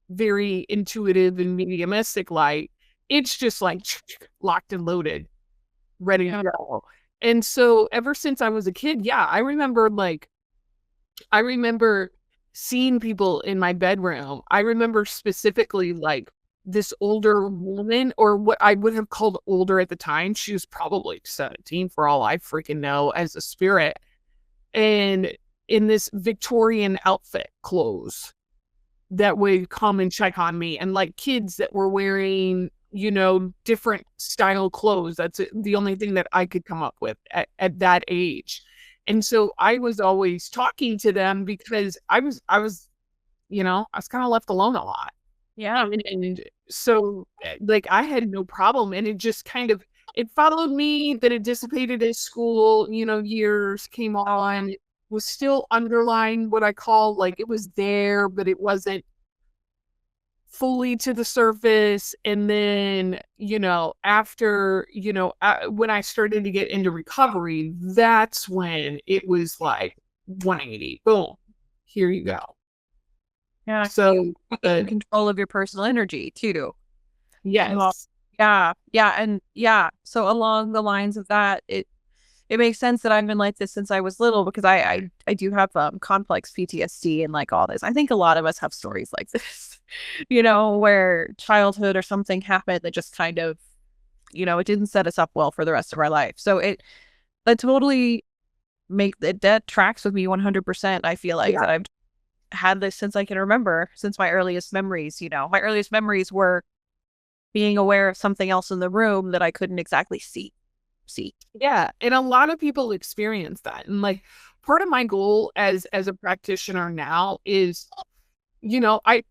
very intuitive and mediumistic light. It's just like locked and loaded, ready to go. And so ever since I was a kid, I remember seeing people in my bedroom. I remember specifically like this older woman, or what I would have called older at the time. She was probably 17 for all I freaking know, as a spirit. And in this Victorian outfit clothes that would come and check on me, and like kids that were wearing, different style clothes. That's the only thing that I could come up with at that age. And so I was always talking to them because I was kind of left alone a lot. Yeah. And so like I had no problem, and it just kind of, it followed me, that it dissipated as school, years came on. It was still underlying, what I call, like, it was there, but it wasn't fully to the surface. And then, after, when I started to get into recovery, that's when it was like 180, boom, here you go. Yeah. So control of your personal energy too. yes. Yeah. And so along the lines of that, it makes sense that I've been like this since I was little, because I do have complex PTSD and like all this. I think a lot of us have stories like this, where childhood or something happened that just kind of, it didn't set us up well for the rest of our life. So that totally that tracks with me 100%. I feel like that I've had this since I can remember, since my earliest memories. My earliest memories were being aware of something else in the room that I couldn't exactly see. Yeah. And a lot of people experience that. And like, part of my goal as a practitioner now is, I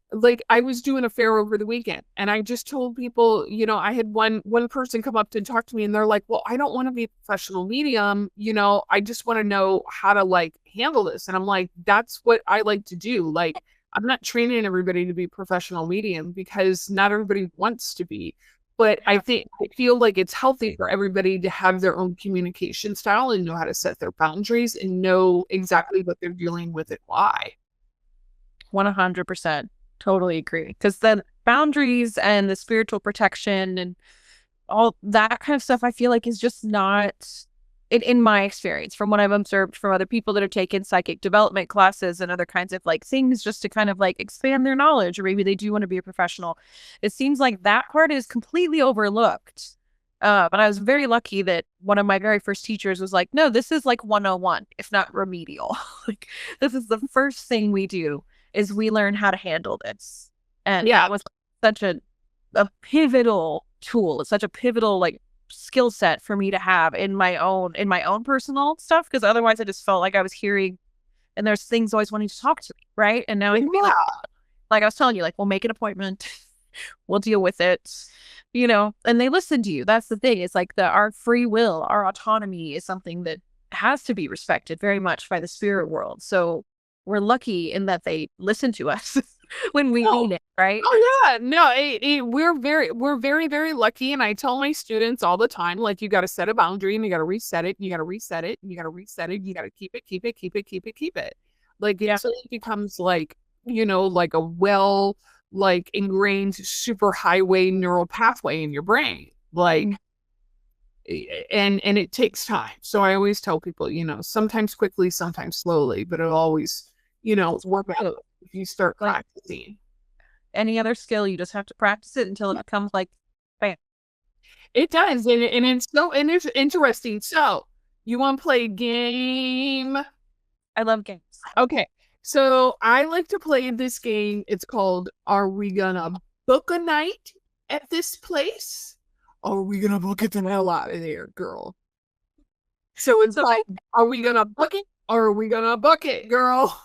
was doing a fair over the weekend, and I just told people, I had one person come up to talk to me, and they're like, well, I don't want to be a professional medium. I just want to know how to like handle this. And I'm like, that's what I like to do. Like, I'm not training everybody to be professional medium, because not everybody wants to be. But I feel like it's healthy for everybody to have their own communication style and know how to set their boundaries and know exactly what they're dealing with and why. 100%. Totally agree. Because the boundaries and the spiritual protection and all that kind of stuff, I feel like is just not, in my experience, from what I've observed from other people that have taken psychic development classes and other kinds of like things just to kind of like expand their knowledge, or maybe they do want to be a professional. It seems like that part is completely overlooked. But I was very lucky that one of my very first teachers was like, no, this is like 101, if not remedial. Like, this is the first thing we do, is we learn how to handle this. And that was such a pivotal tool. It's such a pivotal like skill set for me to have in my own personal stuff, because otherwise I just felt like I was hearing, and there's things always wanting to talk to me, right? And now I can be like I was telling you, like, we'll make an appointment, we'll deal with it, and they listen to you. That's the thing. It's like our free will, our autonomy is something that has to be respected very much by the spirit world. So we're lucky in that they listen to us when we need it, right? Oh yeah, no, we're very, very lucky. And I tell my students all the time, like, you got to set a boundary, and you got to reset it. You got to reset it. You got to reset it. You got to keep it. Like, so it becomes like, like a like ingrained super highway neural pathway in your brain. Like, and it takes time. So I always tell people, sometimes quickly, sometimes slowly, but it'll always, work out if you start practicing. Any other skill, you just have to practice it until it becomes like bam. It does. And it's interesting. So you want to play a game? I love games. Okay. So I like to play this game. It's called, Are We Gonna Book a Night at This Place? Or are we gonna book it the hell out of there, girl? So it's like, are we gonna book it or are we gonna book it, girl?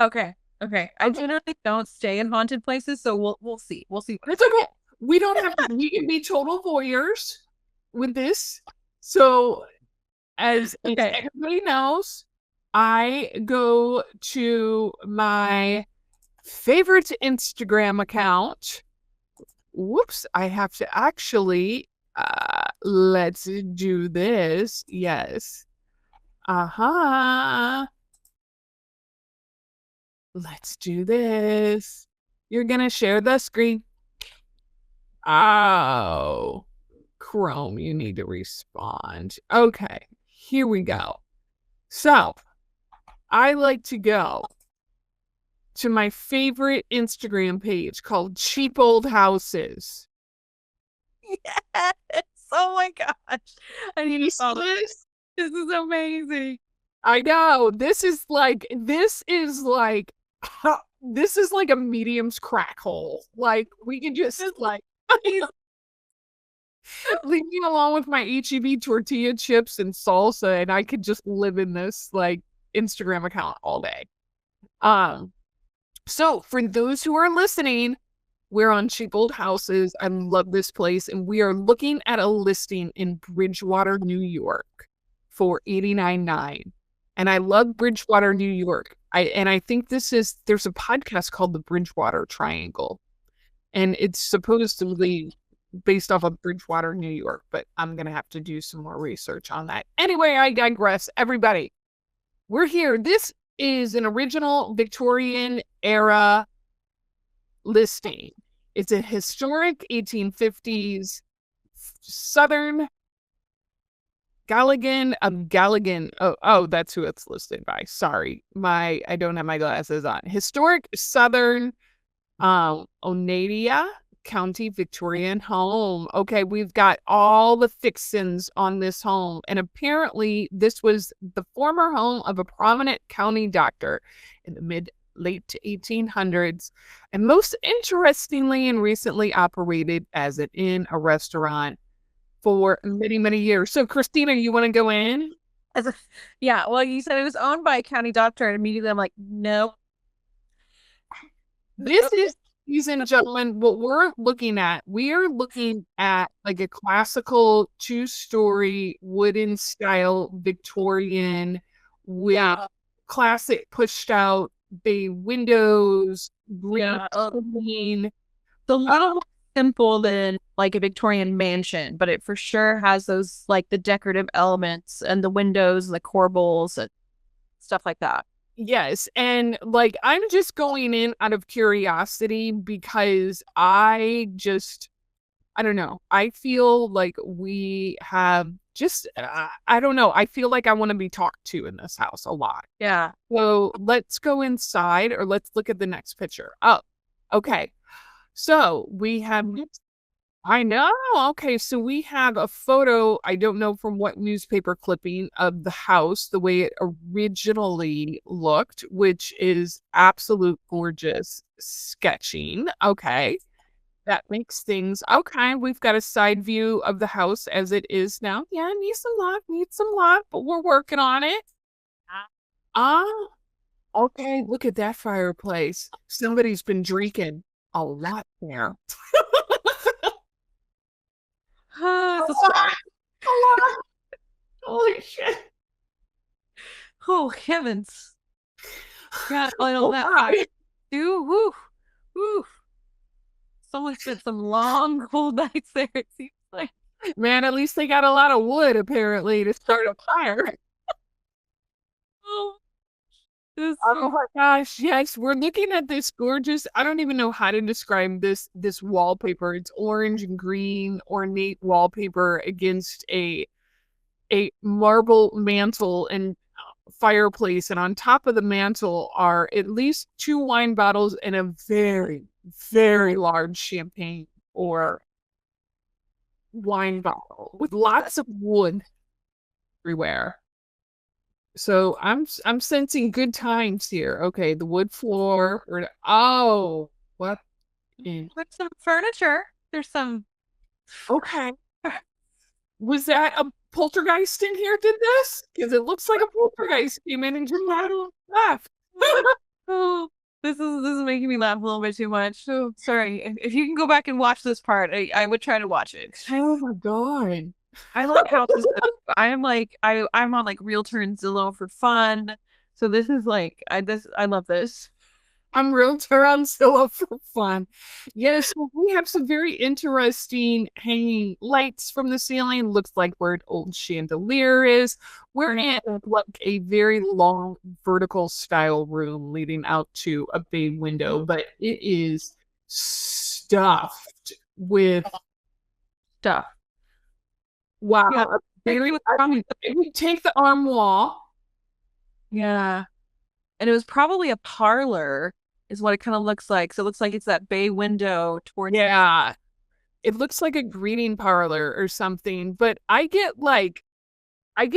Are we gonna book it or are we gonna book it, girl? Okay. I generally don't stay in haunted places, so we'll see. We'll see. It's okay. We don't have to. We can be total voyeurs with this. So, as everybody knows, I go to my favorite Instagram account. Whoops! I have to actually. Let's do this. Yes. Let's do this. You're gonna share the screen. Oh, Chrome, you need to respond. Okay, here we go. So, I like to go to my favorite Instagram page called Cheap Old Houses. Yes. Oh my gosh. I need to follow this. This is amazing. I know. This is like a medium's crack hole. Like, we can just like leave me alone with my HEB tortilla chips and salsa, and I could just live in this like Instagram account all day. So for those who are listening, we're on Cheap Old Houses. I love this place, and we are looking at a listing in Bridgewater, New York for $89.9. And I love Bridgewater, New York. I think there's a podcast called The Bridgewater Triangle, and it's supposedly based off of Bridgewater, New York, but I'm going to have to do some more research on that. Anyway, I digress. Everybody, we're here. This is an original Victorian era listing. It's a historic 1850s Southern Galligan. Oh, that's who it's listed by. Sorry. I don't have my glasses on. Historic Southern Oneida County Victorian home. Okay, we've got all the fixins on this home. And apparently this was the former home of a prominent county doctor in the late 1800s. And most interestingly and recently operated as an inn, a restaurant for many, many years. So Kristina, you want to go in? Yeah, well, you said it was owned by a county doctor, and immediately I'm like, no. This is, ladies and gentlemen, what we're looking at like a classical 2-story wooden style Victorian with classic pushed out bay windows, green. The little simple than like a Victorian mansion, but it for sure has those like the decorative elements and the windows and the corbels and stuff like that. Yes, and like I'm just going in out of curiosity because I don't know. I feel like we have I don't know. I feel like I want to be talked to in this house a lot. Yeah. So let's go inside, or let's look at the next picture. Oh, okay. So we have, I know. Okay. So we have a photo. I don't know from what newspaper clipping of the house, the way it originally looked, which is absolute gorgeous sketching. Okay. That makes things okay. We've got a side view of the house as it is now. Yeah, needs some love, but we're working on it. Okay. Look at that fireplace. Somebody's been drinking a lot there. A lot. Holy shit. Oh, heavens. Got all that. Ooh, woo. Someone spent some long, cold nights there, it seems like. Man, at least they got a lot of wood, apparently, to start a fire. Oh my gosh, yes, we're looking at this gorgeous, I don't even know how to describe this wallpaper. It's orange and green, ornate wallpaper against a marble mantle and fireplace. And on top of the mantle are at least 2 wine bottles and a very, very large champagne or wine bottle with lots of wood everywhere. So I'm sensing good times here. Okay, the wood floor. What? There's some furniture. There's some. Okay. Was that a poltergeist in here did this? Because it looks like a poltergeist came in and just left. Oh, this is making me laugh a little bit too much. So sorry. If you can go back and watch this part, I would try to watch it. Oh my God. I like how this, I'm on like Realtor and Zillow for fun. So this is like I love this. I'm Realtor on Zillow for fun. Yes, we have some very interesting hanging lights from the ceiling. Looks like where an old chandelier is. We're in like a very long vertical style room leading out to a bay window, but it is stuffed with Stuff. wow. Yeah, If we take the arm wall. Yeah. And it was probably a parlor, is what it kind of looks like. So it looks like it's that bay window towards. Yeah. It looks like a greeting parlor or something, but I get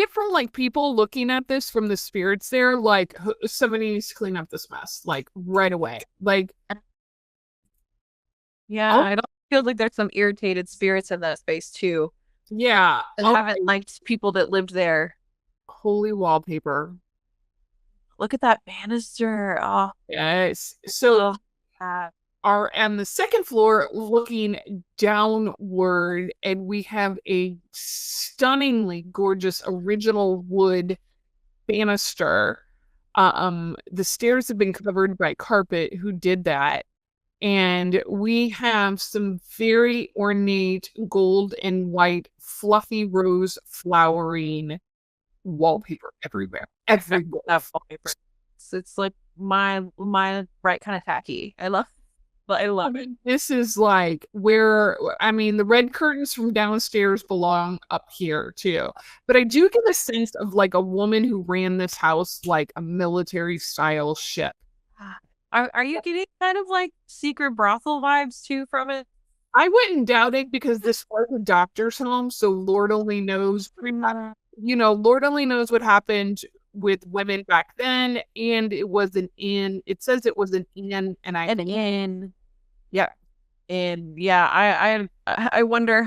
from like people looking at this from the spirits there, like somebody needs to clean up this mess, like right away. Like, yeah, I don't feel like there's some irritated spirits in that space too. Yeah. I haven't liked people that lived there. Holy wallpaper. Look at that banister. Oh, yes. So are on the second floor looking downward, and we have a stunningly gorgeous original wood banister. The stairs have been covered by carpet. Who did that? And we have some very ornate gold and white fluffy rose flowering wallpaper everywhere. Everywhere. That wallpaper. It's like my right kind of tacky. I love it. This is like where, I mean, the red curtains from downstairs belong up here too. But I do get a sense of like a woman who ran this house like a military style ship. Are you getting kind of like secret brothel vibes too from it? I wouldn't doubt it, because this was a doctor's home, so Lord only knows, Lord only knows what happened with women back then, and it was an inn. It says it was an inn, and An inn. Yeah. And yeah, I wonder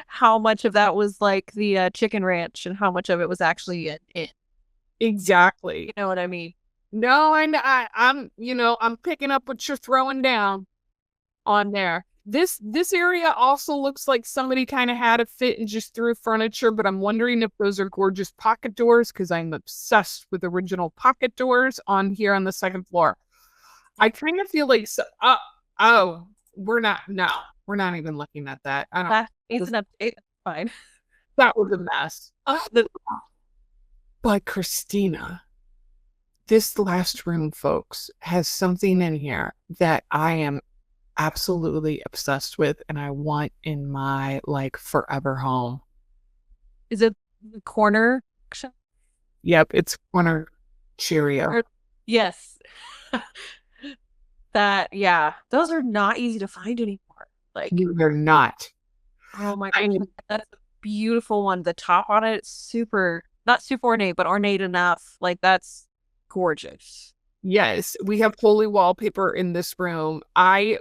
how much of that was like the chicken ranch and how much of it was actually an inn. Exactly. You know what I mean? No, I'm picking up what you're throwing down on there. This area also looks like somebody kind of had a fit and just threw furniture, but I'm wondering if those are gorgeous pocket doors, because I'm obsessed with original pocket doors on here on the second floor. I kind of feel like we're not even looking at that. I don't. That is an update. Fine. That was a mess. But Kristina, this last room, folks, has something in here that I am absolutely obsessed with, and I want in my like forever home. Is it the corner? Yep, it's corner Cheerio. Yes. Those are not easy to find anymore. Like, they're not. Oh my god, that's a beautiful one. The top on it, not super ornate, but ornate enough. Like, that's gorgeous. Yes, we have holy wallpaper in this room. I'm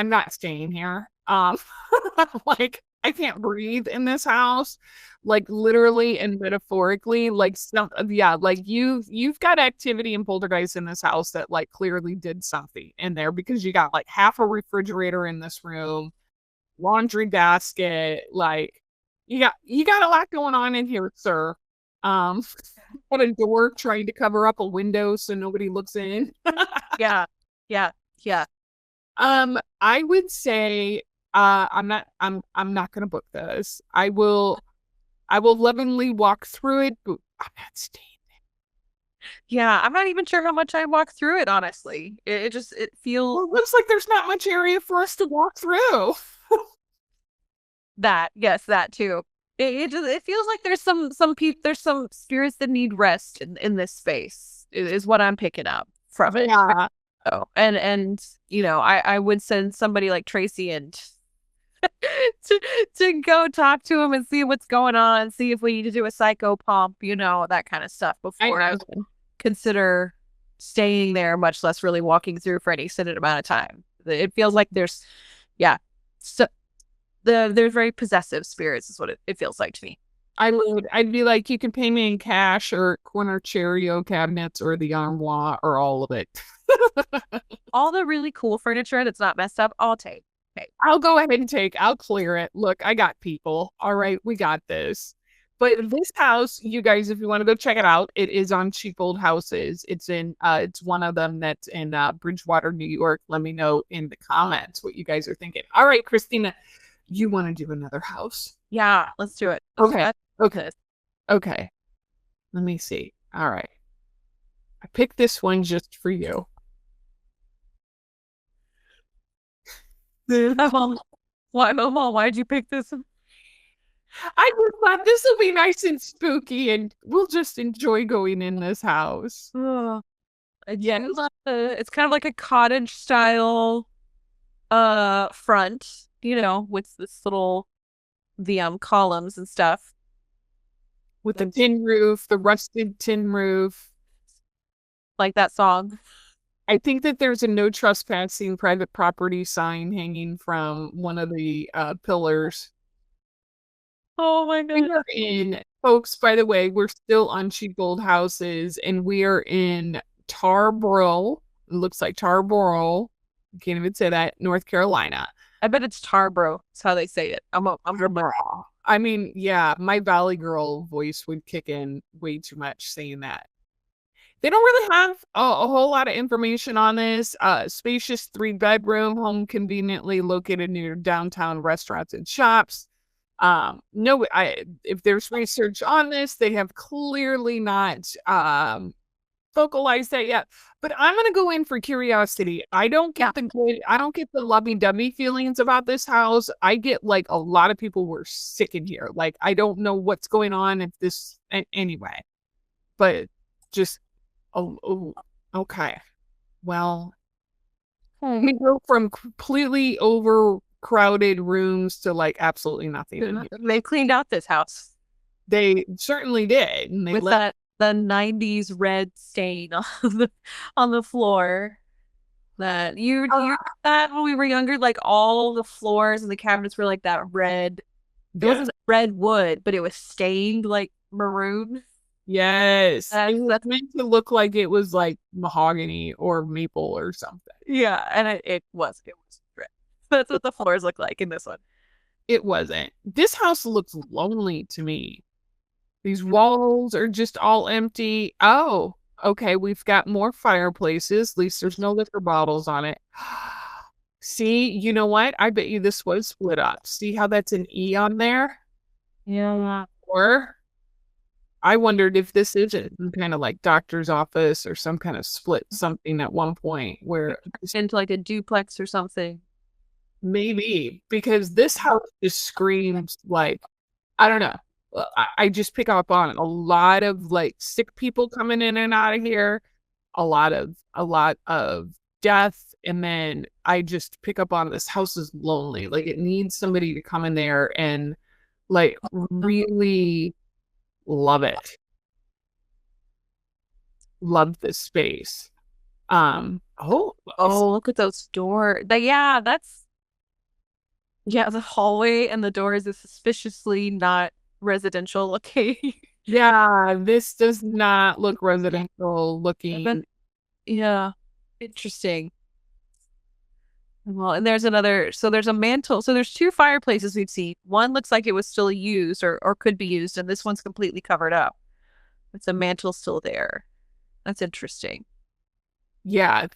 not staying here. Like, I can't breathe in this house, like literally and metaphorically. Like, like you've got activity and poltergeist in this house that like clearly did something in there, because you got like half a refrigerator in this room, laundry basket, like you got a lot going on in here, sir. Put a door trying to cover up a window so nobody looks in. Yeah. I would say I'm not gonna book this. I will lovingly walk through it, but I'm not staying there. Yeah, I'm not even sure how much I walk through it, honestly. It feels Well, it looks like there's not much area for us to walk through. that too. It feels like there's some spirits that need rest in this space is what I'm picking up from it. Yeah. Oh, and I would send somebody like Tracy and to go talk to him and see what's going on, see if we need to do a psycho pump, that kind of stuff before I would consider staying there, much less really walking through for any extended amount of time. It feels like there's there's very possessive spirits is what it feels like to me. I'd be like, you can pay me in cash or corner Cheerio cabinets or the armoire or all of it. All the really cool furniture that's not messed up, I'll take. I'll go ahead and I'll clear it. Look, I got people. All right, we got this. But this house, you guys, if you want to go check it out, it is on Cheap Old Houses. It's one of them that's in Bridgewater, New York. Let me know in the comments what you guys are thinking. All right, Kristina, you want to do another house? Yeah, let's do it. Okay. Okay. Let me see. All right. I picked this one just for you. Mom, why'd you pick this? I just thought this will be nice and spooky, and we'll just enjoy going in this house. Yeah, it's kind of like a cottage style front, with this little columns and stuff. With the tin roof, the rusted tin roof. Like that song. I think that there's a no trespassing private property sign hanging from one of the pillars. Oh my god. Folks, by the way, we're still on Cheap Old Houses, and we are in Tarboro. It looks like Tarboro. I can't even say that. North Carolina. I bet it's Tarboro. That's how they say it. I'm Tarboro. I mean, yeah, my Valley Girl voice would kick in way too much saying that. They don't really have a whole lot of information on this. Spacious 3-bedroom home conveniently located near downtown restaurants and shops. If there's research on this, they have clearly not vocalized that yet. But I'm gonna go in for curiosity. I don't get the lovey-dovey feelings about this house. I get like a lot of people were sick in here. Like I don't know what's going on if this anyway. But just okay. Well, we go from completely overcrowded rooms to like absolutely nothing. They cleaned out this house. They certainly did. And with the 90s red stain on the floor. That you that when we were younger, like all the floors and the cabinets were like that red. It wasn't red wood, but it was stained like maroon. Yes. That's meant to look like it was like mahogany or maple or something. Yeah, and it was red. That's what the floors look like in this one. It wasn't. This house looks lonely to me. These walls are just all empty. Oh, okay. We've got more fireplaces. At least there's no liquor bottles on it. See, you know what? I bet you this was split up. See how that's an E on there? Yeah. Or I wondered if this isn't some kind of like doctor's office or some kind of split something at one point where into like a duplex or something. Maybe because this house just screams like, I don't know. I just pick up on a lot of like sick people coming in and out of here, a lot of death, and then I just pick up on this house is lonely. Like it needs somebody to come in there and like really love it. Love this space. Look at those doors. The hallway and the doors is suspiciously not residential looking. Yeah, this does not look residential looking. Yeah, interesting. Well, and there's there's a mantle. So there's 2 fireplaces we've seen. One looks like it was still used or could be used, and this one's completely covered up. It's a mantle still there. That's interesting. Yeah.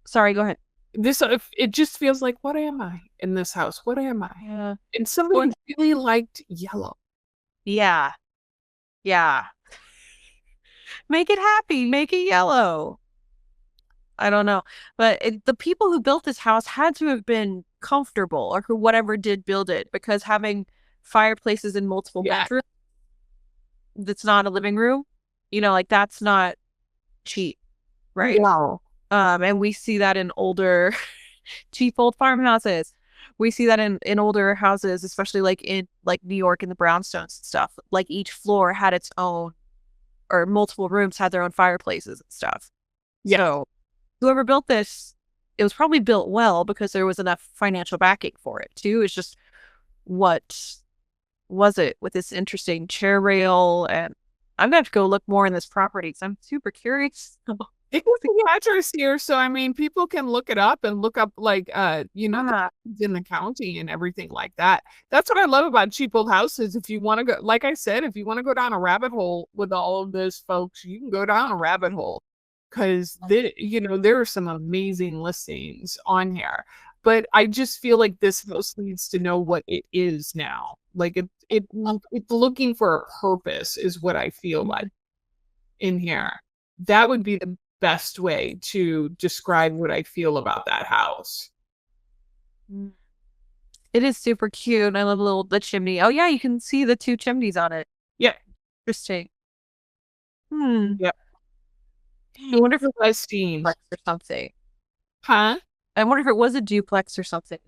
Sorry, go ahead. It just feels like, what am I in this house? What am I? Yeah. And somebody really liked yellow. Yeah. Yeah. Make it happy. Make it yellow. I don't know. But the people who built this house had to have been comfortable, or whatever did build it, because having fireplaces in multiple bedrooms, that's not a living room, like that's not cheap, right? No. And we see that in older cheap old farmhouses. We see that in older houses, especially like in like New York and the brownstones and stuff. Like each floor had its own, or multiple rooms had their own fireplaces and stuff. Yeah. So whoever built this it was probably built well because there was enough financial backing for it too. It's just, what was it with this interesting chair rail? And I'm gonna have to go look more in this property because I'm super curious. It was the address here, so I mean, people can look it up and look up like you know, Ah, in the county and everything like that. That's what I love about cheap old houses. If you want to go, like I said, if you want to go down a rabbit hole with all of this, folks, you can go down a rabbit hole because you know, there are some amazing listings on here. But I just feel like this house needs to know what it is now. Like it's looking for a purpose, is what I feel like in here. That would be the best way to describe what I feel about that house. it is super cute. I love the chimney. Oh yeah, you can see the 2 chimneys on it. Yeah. Interesting. Hmm. Yep. I wonder if it was Christine. duplex or something. Huh? I wonder if it was a duplex or something.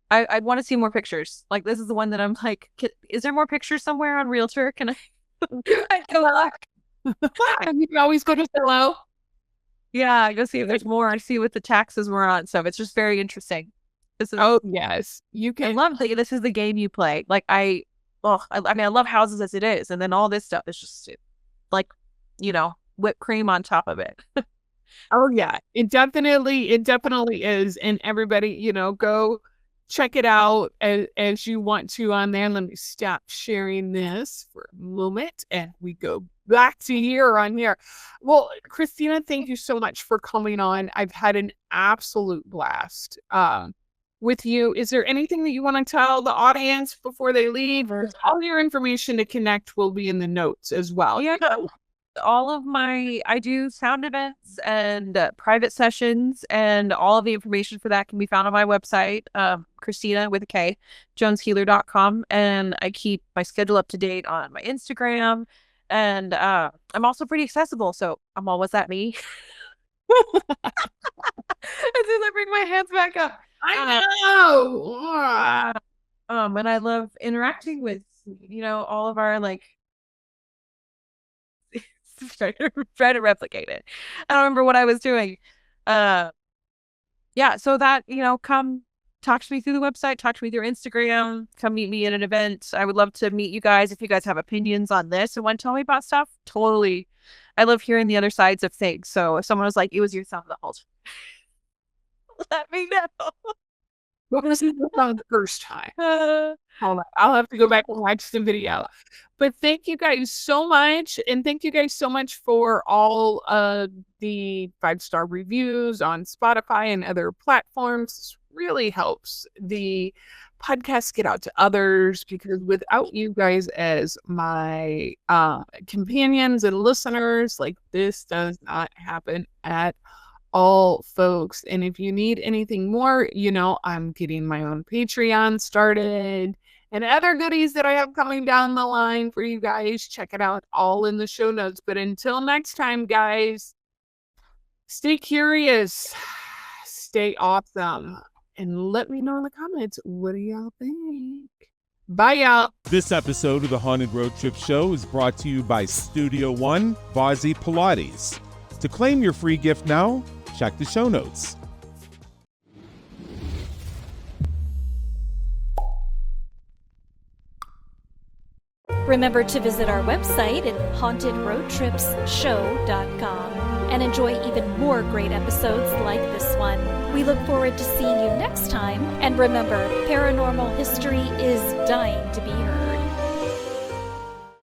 I'd want to see more pictures. Like, this is the one that I'm like, is there more pictures somewhere on Realtor? Can I? I go look. You can always go to Zillow. Yeah, go see if there's more. I see what the taxes were on. So it's just very interesting. This is. Oh yes, you I can. love that this is the game you play. Like, I mean, I love houses as it is, and then all this stuff is just like, you know, whipped cream on top of it. Oh yeah, it definitely is. And everybody, you know, go check it out as you want to on there. Let me stop sharing this for a moment and we go back to here on here. Well, Kristina, thank you so much for coming on. I've had an absolute blast with you. Is there anything that you want to tell the audience before they leave? Or all your information to connect will be in the notes as well. Yeah. I do sound events and private sessions, and all of the information for that can be found on my website, Kristina with a K, joneshealer.com. And I keep my schedule up to date on my Instagram. And I'm also pretty accessible, so I'm always at me. As soon as I bring my hands back up. I know. And I love interacting with, you know, all of our like try to replicate it. I don't remember what I was doing. Yeah, so that, you know, come talk to me through the website, talk to me through Instagram, come meet me at an event. I would love to meet you guys if you guys have opinions on this and want to tell me about stuff. Totally. I love hearing the other sides of things. So if someone was like, it was your thumb the whole time, let me know. What was it the first time? Hold on. I'll have to go back and watch the video. But thank you guys so much. And thank you guys so much for all of the 5-star reviews on Spotify and other platforms. This really helps the podcast get out to others, because without you guys as my companions and listeners, like, this does not happen at all, folks. And if you need anything more, you know, I'm getting my own Patreon started and other goodies that I have coming down the line for you guys. Check it out, all in the show notes. But until next time, guys, stay curious, stay awesome, and let me know in the comments, what do y'all think? Bye, y'all. This episode of the Haunted Road Trip Show is brought to you by Studio One Vasie Pilates. To claim your free gift now, check the show notes. Remember to visit our website at hauntedroadtripsshow.com and enjoy even more great episodes like this one. We look forward to seeing you next time, and remember, paranormal history is dying to be